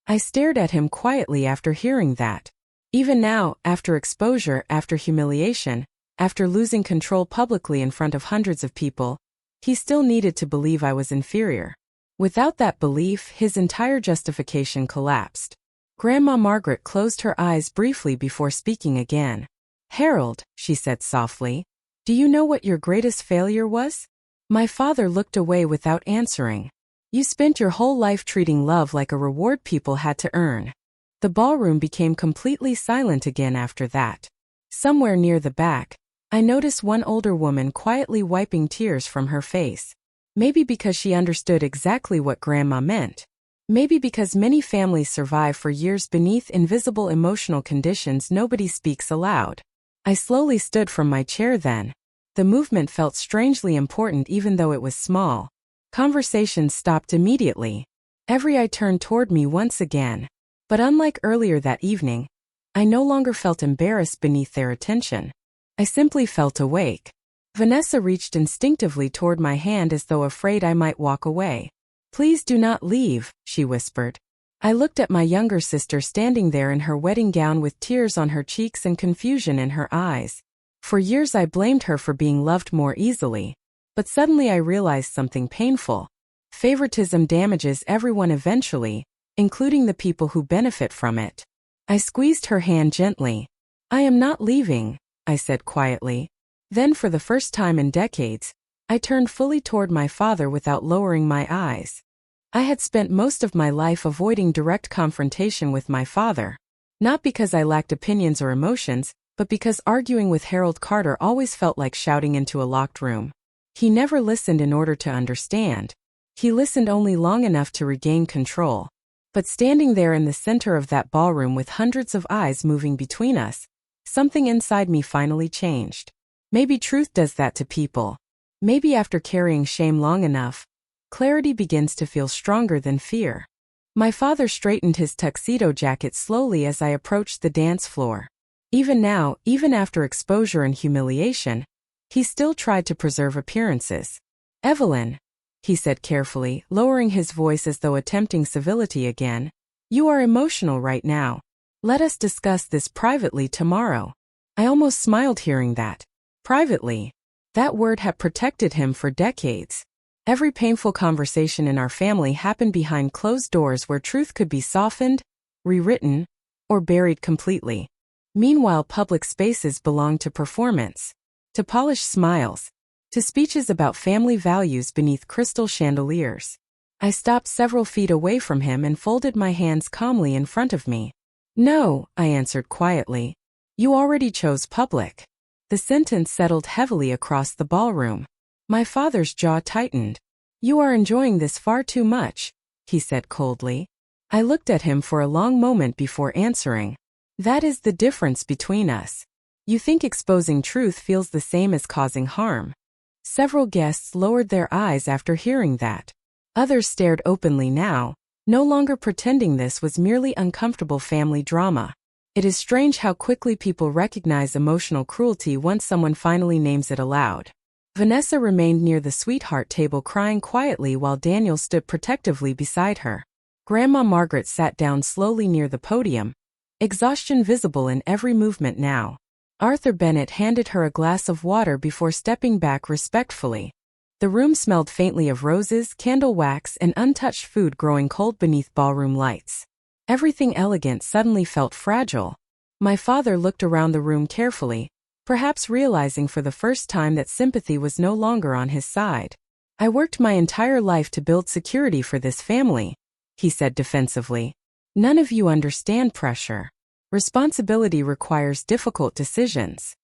A: I stared at him quietly after hearing that. Even now, after exposure, after humiliation, after losing control publicly in front of hundreds of people, he still needed to believe I was inferior. Without that belief, his entire justification collapsed. Grandma Margaret closed her eyes briefly before speaking again. "Harold," she said softly, "do you know what your greatest failure was?" My father looked away without answering. "You spent your whole life treating love like a reward people had to earn." The ballroom became completely silent again after that. Somewhere near the back, I noticed one older woman quietly wiping tears from her face. Maybe because she understood exactly what Grandma meant. Maybe because many families survive for years beneath invisible emotional conditions nobody speaks aloud. I slowly stood from my chair then. The movement felt strangely important even though it was small. Conversations stopped immediately. Every eye turned toward me once again. But unlike earlier that evening, I no longer felt embarrassed beneath their attention. I simply felt awake. Vanessa reached instinctively toward my hand as though afraid I might walk away. "Please do not leave," she whispered. I looked at my younger sister standing there in her wedding gown with tears on her cheeks and confusion in her eyes. For years I blamed her for being loved more easily. But suddenly I realized something painful. Favoritism damages everyone eventually, including the people who benefit from it. I squeezed her hand gently. "I am not leaving," I said quietly. Then for the first time in decades, I turned fully toward my father without lowering my eyes. I had spent most of my life avoiding direct confrontation with my father. Not because I lacked opinions or emotions, but because arguing with Harold Carter always felt like shouting into a locked room. He never listened in order to understand. He listened only long enough to regain control. But standing there in the center of that ballroom with hundreds of eyes moving between us, something inside me finally changed. Maybe truth does that to people. Maybe after carrying shame long enough, clarity begins to feel stronger than fear. My father straightened his tuxedo jacket slowly as I approached the dance floor. Even now, even after exposure and humiliation, he still tried to preserve appearances. "Evelyn," he said carefully, lowering his voice as though attempting civility again, "you are emotional right now. Let us discuss this privately tomorrow." I almost smiled hearing that. Privately. That word had protected him for decades. Every painful conversation in our family happened behind closed doors where truth could be softened, rewritten, or buried completely. Meanwhile, public spaces belonged to performance, to polished smiles, to speeches about family values beneath crystal chandeliers. I stopped several feet away from him and folded my hands calmly in front of me. "No," I answered quietly. "You already chose public." The sentence settled heavily across the ballroom. My father's jaw tightened. "You are enjoying this far too much," he said coldly. I looked at him for a long moment before answering. "That is the difference between us. You think exposing truth feels the same as causing harm." Several guests lowered their eyes after hearing that. Others stared openly now, no longer pretending this was merely uncomfortable family drama. It is strange how quickly people recognize emotional cruelty once someone finally names it aloud. Vanessa remained near the sweetheart table crying quietly while Daniel stood protectively beside her. Grandma Margaret sat down slowly near the podium, exhaustion visible in every movement now. Arthur Bennett handed her a glass of water before stepping back respectfully. The room smelled faintly of roses, candle wax, and untouched food growing cold beneath ballroom lights. Everything elegant suddenly felt fragile. My father looked around the room carefully, perhaps realizing for the first time that sympathy was no longer on his side. "I worked my entire life to build security for this family," he said defensively. "None of you understand pressure. Responsibility requires difficult decisions."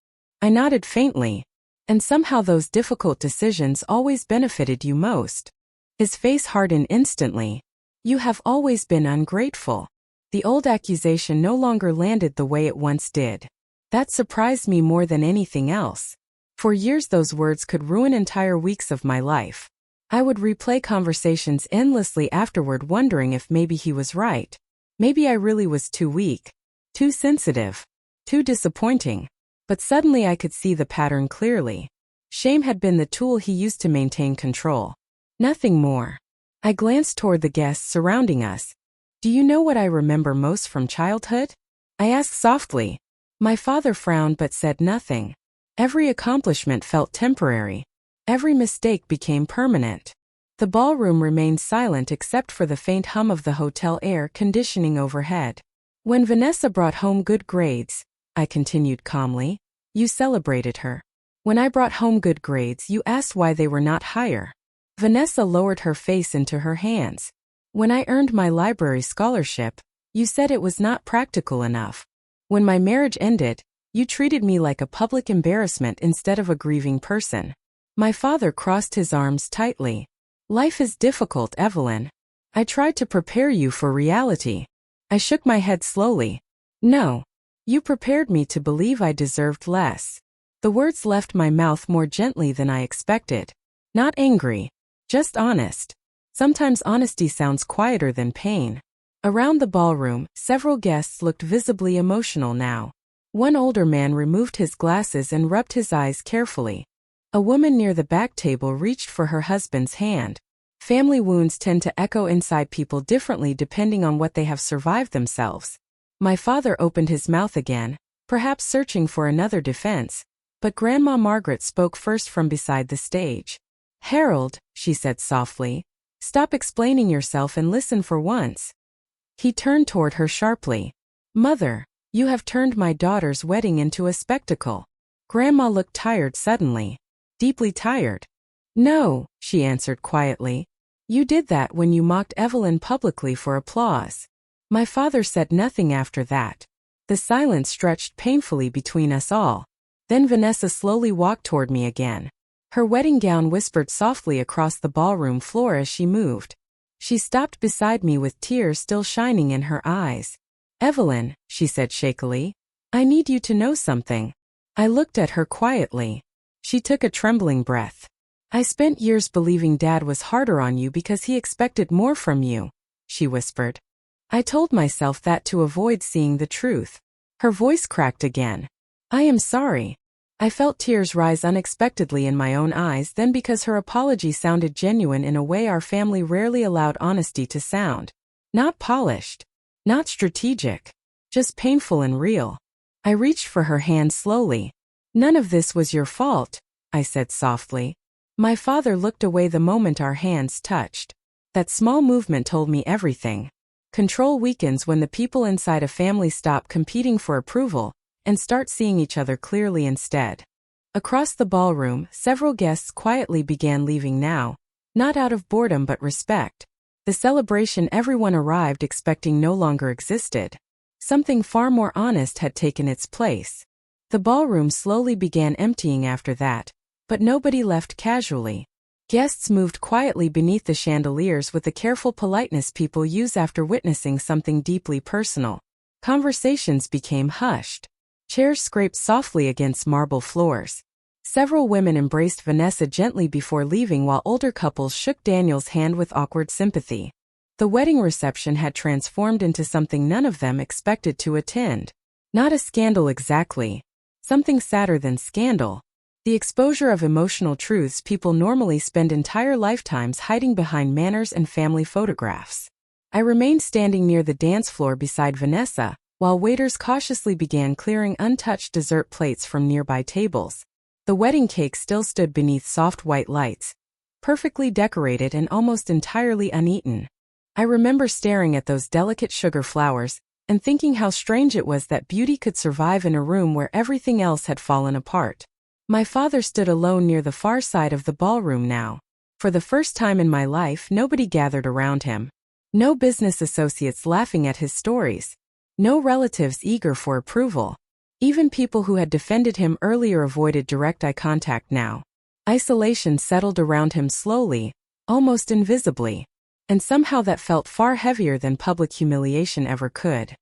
A: I nodded faintly. "And somehow those difficult decisions always benefited you most." His face hardened instantly. "You have always been ungrateful." The old accusation no longer landed the way it once did. That surprised me more than anything else. For years those words could ruin entire weeks of my life. I would replay conversations endlessly afterward, wondering if maybe he was right. Maybe I really was too weak, too sensitive, too disappointing. But suddenly I could see the pattern clearly. Shame had been the tool he used to maintain control. Nothing more. I glanced toward the guests surrounding us. Do you know what I remember most from childhood? I asked softly. My father frowned but said nothing. Every accomplishment felt temporary. Every mistake became permanent. The ballroom remained silent except for the faint hum of the hotel air conditioning overhead. When Vanessa brought home good grades, I continued calmly, you celebrated her. When I brought home good grades, you asked why they were not higher. Vanessa lowered her face into her hands. When I earned my library scholarship, you said it was not practical enough. When my marriage ended, you treated me like a public embarrassment instead of a grieving person. My father crossed his arms tightly. Life is difficult, Evelyn. I tried to prepare you for reality. I shook my head slowly. No. You prepared me to believe I deserved less. The words left my mouth more gently than I expected. Not angry, just honest. Sometimes honesty sounds quieter than pain. Around the ballroom, several guests looked visibly emotional now. One older man removed his glasses and rubbed his eyes carefully. A woman near the back table reached for her husband's hand. Family wounds tend to echo inside people differently depending on what they have survived themselves. My father opened his mouth again, perhaps searching for another defense, but Grandma Margaret spoke first from beside the stage. Harold, she said softly, stop explaining yourself and listen for once. He turned toward her sharply. Mother, you have turned my daughter's wedding into a spectacle. Grandma looked tired suddenly. Deeply tired. No, she answered quietly. You did that when you mocked Evelyn publicly for applause. My father said nothing after that. The silence stretched painfully between us all. Then Vanessa slowly walked toward me again. Her wedding gown whispered softly across the ballroom floor as she moved. She stopped beside me with tears still shining in her eyes. Evelyn, she said shakily, I need you to know something. I looked at her quietly. She took a trembling breath. I spent years believing Dad was harder on you because he expected more from you, she whispered. I told myself that to avoid seeing the truth. Her voice cracked again. I am sorry. I felt tears rise unexpectedly in my own eyes, then because her apology sounded genuine in a way our family rarely allowed honesty to sound. Not polished. Not strategic. Just painful and real. I reached for her hand slowly. None of this was your fault, I said softly. My father looked away the moment our hands touched. That small movement told me everything. Control weakens when the people inside a family stop competing for approval and start seeing each other clearly instead. Across the ballroom, several guests quietly began leaving now, not out of boredom but respect. The celebration everyone arrived expecting no longer existed. Something far more honest had taken its place. The ballroom slowly began emptying after that, but nobody left casually. Guests moved quietly beneath the chandeliers with the careful politeness people use after witnessing something deeply personal. Conversations became hushed. Chairs scraped softly against marble floors. Several women embraced Vanessa gently before leaving while older couples shook Daniel's hand with awkward sympathy. The wedding reception had transformed into something none of them expected to attend. Not a scandal exactly. Something sadder than scandal. The exposure of emotional truths people normally spend entire lifetimes hiding behind manners and family photographs. I remained standing near the dance floor beside Vanessa, while waiters cautiously began clearing untouched dessert plates from nearby tables. The wedding cake still stood beneath soft white lights, perfectly decorated and almost entirely uneaten. I remember staring at those delicate sugar flowers and thinking how strange it was that beauty could survive in a room where everything else had fallen apart. My father stood alone near the far side of the ballroom now. For the first time in my life, nobody gathered around him. No business associates laughing at his stories. No relatives eager for approval. Even people who had defended him earlier avoided direct eye contact now. Isolation settled around him slowly, almost invisibly. And somehow that felt far heavier than public humiliation ever could.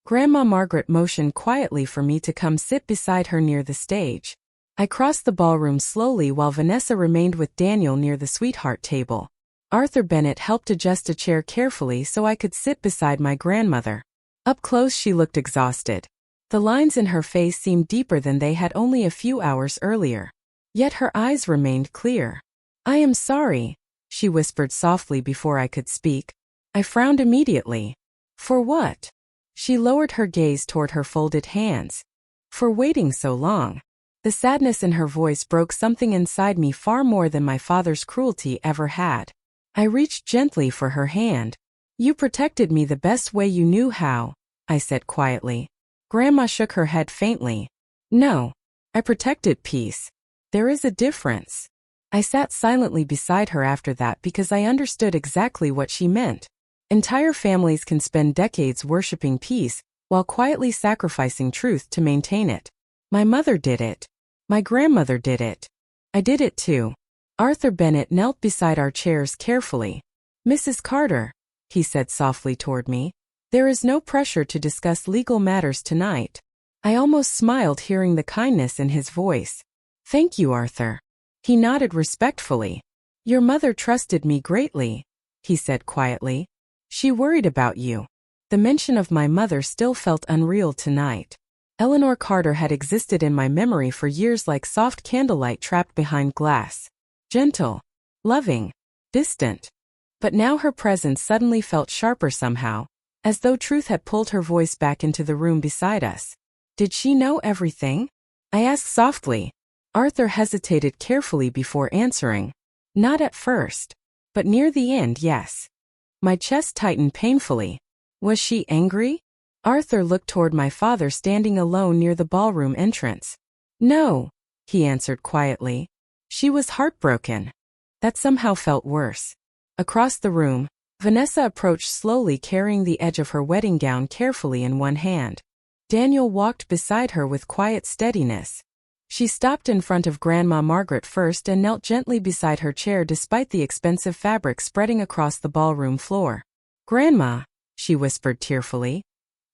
A: Grandma Margaret motioned quietly for me to come sit beside her near the stage. I crossed the ballroom slowly while Vanessa remained with Daniel near the sweetheart table. Arthur Bennett helped adjust a chair carefully so I could sit beside my grandmother. Up close she looked exhausted. The lines in her face seemed deeper than they had only a few hours earlier. Yet her eyes remained clear. "I am sorry," she whispered softly before I could speak. I frowned immediately. "For what?" She lowered her gaze toward her folded hands. "For waiting so long." The sadness in her voice broke something inside me far more than my father's cruelty ever had. I reached gently for her hand. "You protected me the best way you knew how," I said quietly. Grandma shook her head faintly. "No. I protected peace. There is a difference." I sat silently beside her after that because I understood exactly what she meant. Entire families can spend decades worshiping peace, while quietly sacrificing truth to maintain it. My mother did it. My grandmother did it. I did it too. Arthur Bennett knelt beside our chairs carefully. "Mrs. Carter," he said softly toward me, "there is no pressure to discuss legal matters tonight." I almost smiled hearing the kindness in his voice. "Thank you, Arthur." He nodded respectfully. "Your mother trusted me greatly," he said quietly. "She worried about you." The mention of my mother still felt unreal tonight. Eleanor Carter had existed in my memory for years like soft candlelight trapped behind glass. Gentle, loving, distant. But now her presence suddenly felt sharper somehow, as though truth had pulled her voice back into the room beside us. "Did she know everything?" I asked softly. Arthur hesitated carefully before answering. "Not at first. But near the end, yes." My chest tightened painfully. "Was she angry?" Arthur looked toward my father standing alone near the ballroom entrance. "No," he answered quietly. "She was heartbroken." That somehow felt worse. Across the room, Vanessa approached slowly carrying the edge of her wedding gown carefully in one hand. Daniel walked beside her with quiet steadiness. She stopped in front of Grandma Margaret first and knelt gently beside her chair despite the expensive fabric spreading across the ballroom floor. "Grandma," she whispered tearfully,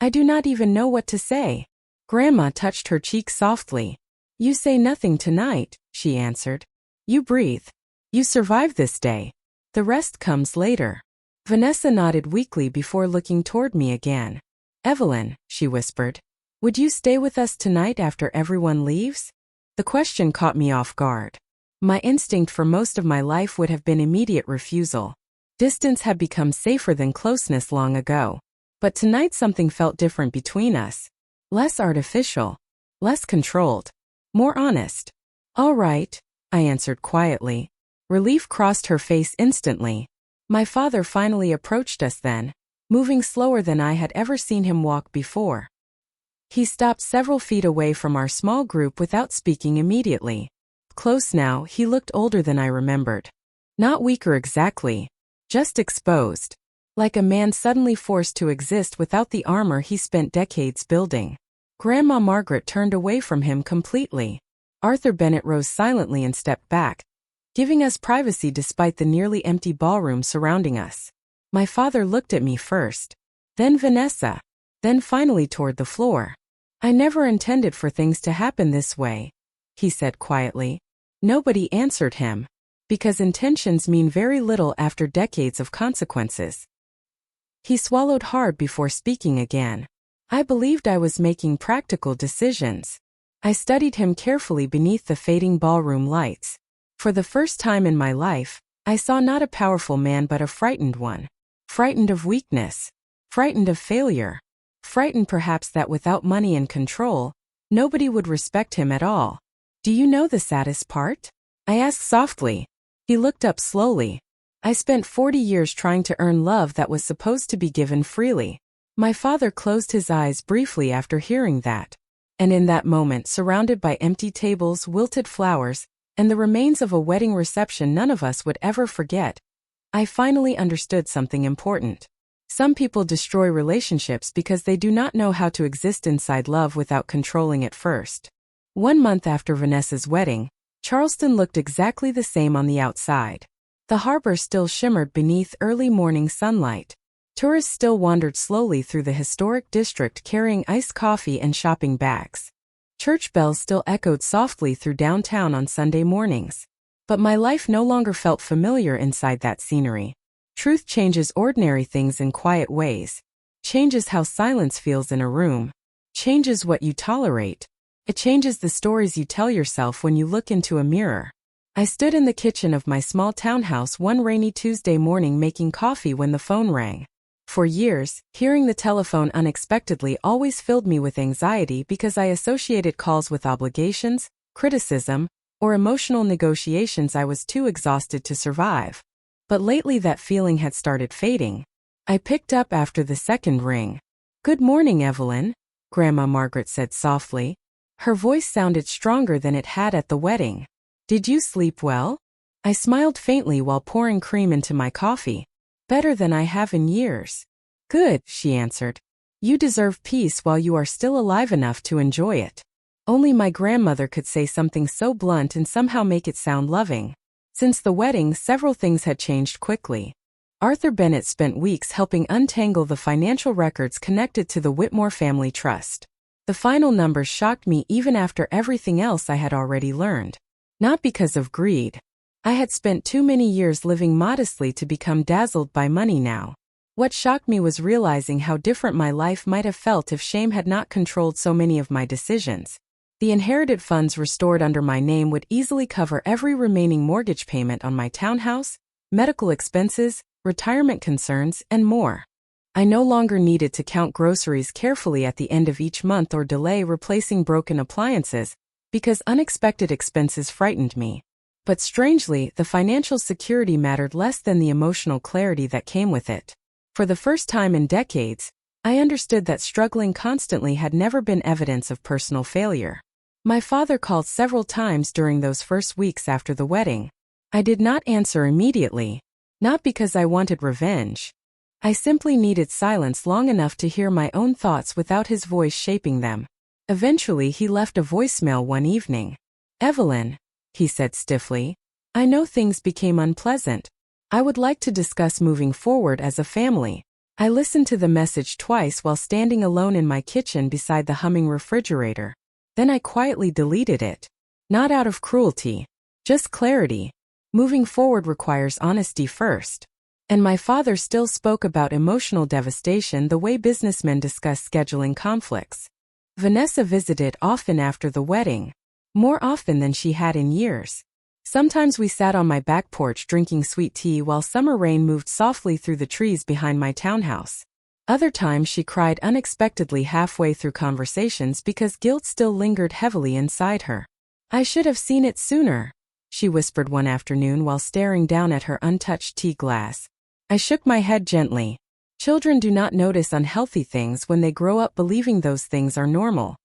A: "I do not even know what to say." Grandma touched her cheek softly. "You say nothing tonight," she answered. "You breathe. You survive this day. The rest comes later." Vanessa nodded weakly before looking toward me again. "Evelyn," she whispered, "would you stay with us tonight after everyone leaves?" The question caught me off guard. My instinct for most of my life would have been immediate refusal. Distance had become safer than closeness long ago. But tonight something felt different between us. Less artificial. Less controlled. More honest. "All right," I answered quietly. Relief crossed her face instantly. My father finally approached us then, moving slower than I had ever seen him walk before. He stopped several feet away from our small group without speaking immediately. Close now, he looked older than I remembered. Not weaker exactly. Just exposed. Like a man suddenly forced to exist without the armor he spent decades building. Grandma Margaret turned away from him completely. Arthur Bennett rose silently and stepped back, giving us privacy despite the nearly empty ballroom surrounding us. My father looked at me first. Then Vanessa. Then finally toward the floor. "I never intended for things to happen this way," he said quietly. Nobody answered him. Because intentions mean very little after decades of consequences. He swallowed hard before speaking again. I believed I was making practical decisions. I studied him carefully beneath the fading ballroom lights. For the first time in my life, I saw not a powerful man but a frightened one. Frightened of weakness. Frightened of failure. Frightened perhaps that without money and control, nobody would respect him at all. "Do you know the saddest part?" I asked softly. He looked up slowly. "I spent 40 years trying to earn love that was supposed to be given freely." My father closed his eyes briefly after hearing that. And in that moment, surrounded by empty tables, wilted flowers, and the remains of a wedding reception none of us would ever forget, I finally understood something important. Some people destroy relationships because they do not know how to exist inside love without controlling it first. 1 month after Vanessa's wedding, Charleston looked exactly the same on the outside. The harbor still shimmered beneath early morning sunlight. Tourists still wandered slowly through the historic district carrying iced coffee and shopping bags. Church bells still echoed softly through downtown on Sunday mornings. But my life no longer felt familiar inside that scenery. Truth changes ordinary things in quiet ways. Changes how silence feels in a room. Changes what you tolerate. It changes the stories you tell yourself when you look into a mirror. I stood in the kitchen of my small townhouse one rainy Tuesday morning making coffee when the phone rang. For years, hearing the telephone unexpectedly always filled me with anxiety because I associated calls with obligations, criticism, or emotional negotiations I was too exhausted to survive. But lately that feeling had started fading. I picked up after the second ring. "Good morning, Evelyn," Grandma Margaret said softly. Her voice sounded stronger than it had at the wedding. "Did you sleep well?" I smiled faintly while pouring cream into my coffee. "Better than I have in years." "Good," she answered. "You deserve peace while you are still alive enough to enjoy it." Only my grandmother could say something so blunt and somehow make it sound loving. Since the wedding, several things had changed quickly. Arthur Bennett spent weeks helping untangle the financial records connected to the Whitmore family trust. The final numbers shocked me even after everything else I had already learned. Not because of greed. I had spent too many years living modestly to become dazzled by money now. What shocked me was realizing how different my life might have felt if shame had not controlled so many of my decisions. The inherited funds restored under my name would easily cover every remaining mortgage payment on my townhouse, medical expenses, retirement concerns, and more. I no longer needed to count groceries carefully at the end of each month or delay replacing broken appliances, because unexpected expenses frightened me. But strangely, the financial security mattered less than the emotional clarity that came with it. For the first time in decades, I understood that struggling constantly had never been evidence of personal failure. My father called several times during those first weeks after the wedding. I did not answer immediately, not because I wanted revenge. I simply needed silence long enough to hear my own thoughts without his voice shaping them. Eventually he left a voicemail one evening. "Evelyn," he said stiffly, "I know things became unpleasant. I would like to discuss moving forward as a family." I listened to the message twice while standing alone in my kitchen beside the humming refrigerator. Then I quietly deleted it. Not out of cruelty. Just clarity. Moving forward requires honesty first. And my father still spoke about emotional devastation the way businessmen discuss scheduling conflicts. Vanessa visited often after the wedding. More often than she had in years. Sometimes we sat on my back porch drinking sweet tea while summer rain moved softly through the trees behind my townhouse. Other times she cried unexpectedly halfway through conversations because guilt still lingered heavily inside her. "I should have seen it sooner," she whispered one afternoon while staring down at her untouched tea glass. I shook my head gently. Children do not notice unhealthy things when they grow up believing those things are normal.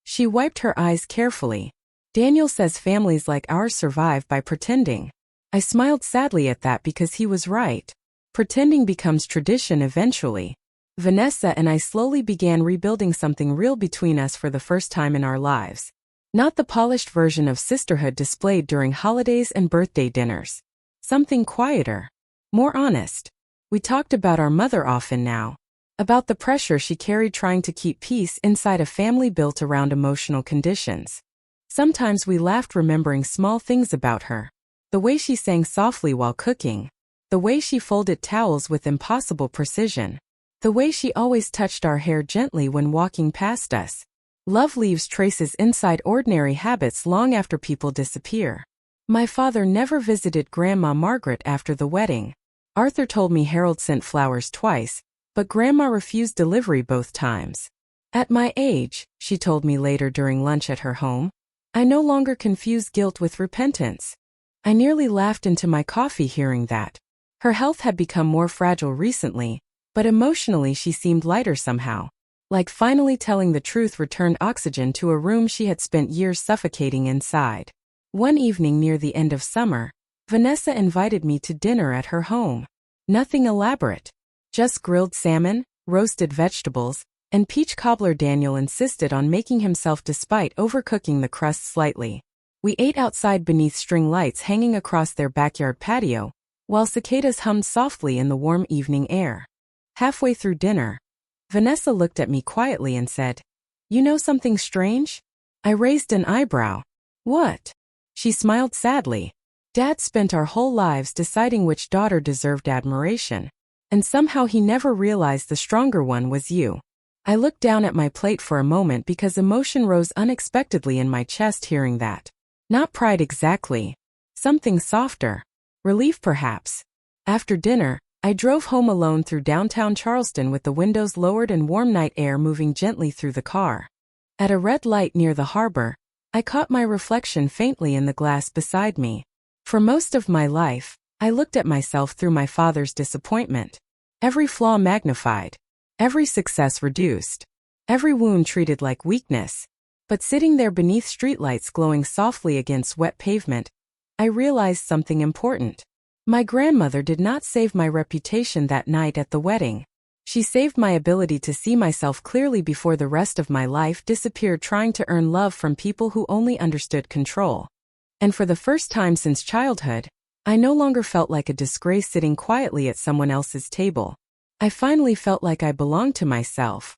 A: She wiped her eyes carefully. "Daniel says families like ours survive by pretending." I smiled sadly at that because he was right. Pretending becomes tradition eventually. Vanessa and I slowly began rebuilding something real between us for the first time in our lives. Not the polished version of sisterhood displayed during holidays and birthday dinners. Something quieter. More honest. We talked about our mother often now. About the pressure she carried trying to keep peace inside a family built around emotional conditions. Sometimes we laughed remembering small things about her. The way she sang softly while cooking. The way she folded towels with impossible precision. The way she always touched our hair gently when walking past us. Love leaves traces inside ordinary habits long after people disappear. My father never visited Grandma Margaret after the wedding. Arthur told me Harold sent flowers twice, but Grandma refused delivery both times. "At my age," she told me later during lunch at her home, "I no longer confuse guilt with repentance." I nearly laughed into my coffee hearing that. Her health had become more fragile recently, but emotionally she seemed lighter somehow. Like finally telling the truth returned oxygen to a room she had spent years suffocating inside. One evening near the end of summer, Vanessa invited me to dinner at her home. Nothing elaborate. Just grilled salmon, roasted vegetables, and peach cobbler. Daniel insisted on making himself despite overcooking the crust slightly. We ate outside beneath string lights hanging across their backyard patio, while cicadas hummed softly in the warm evening air. Halfway through dinner, Vanessa looked at me quietly and said, "You know something strange? I raised an eyebrow. What? She smiled sadly. Dad spent our whole lives deciding which daughter deserved admiration. And somehow he never realized the stronger one was you. I looked down at my plate for a moment because emotion rose unexpectedly in my chest hearing that. Not pride exactly. Something softer. Relief perhaps. After dinner, I drove home alone through downtown Charleston with the windows lowered and warm night air moving gently through the car. At a red light near the harbor, I caught my reflection faintly in the glass beside me. For most of my life, I looked at myself through my father's disappointment. Every flaw magnified. Every success reduced. Every wound treated like weakness. But sitting there beneath streetlights glowing softly against wet pavement, I realized something important. My grandmother did not save my reputation that night at the wedding. She saved my ability to see myself clearly before the rest of my life disappeared trying to earn love from people who only understood control. And for the first time since childhood, I no longer felt like a disgrace sitting quietly at someone else's table. I finally felt like I belonged to myself.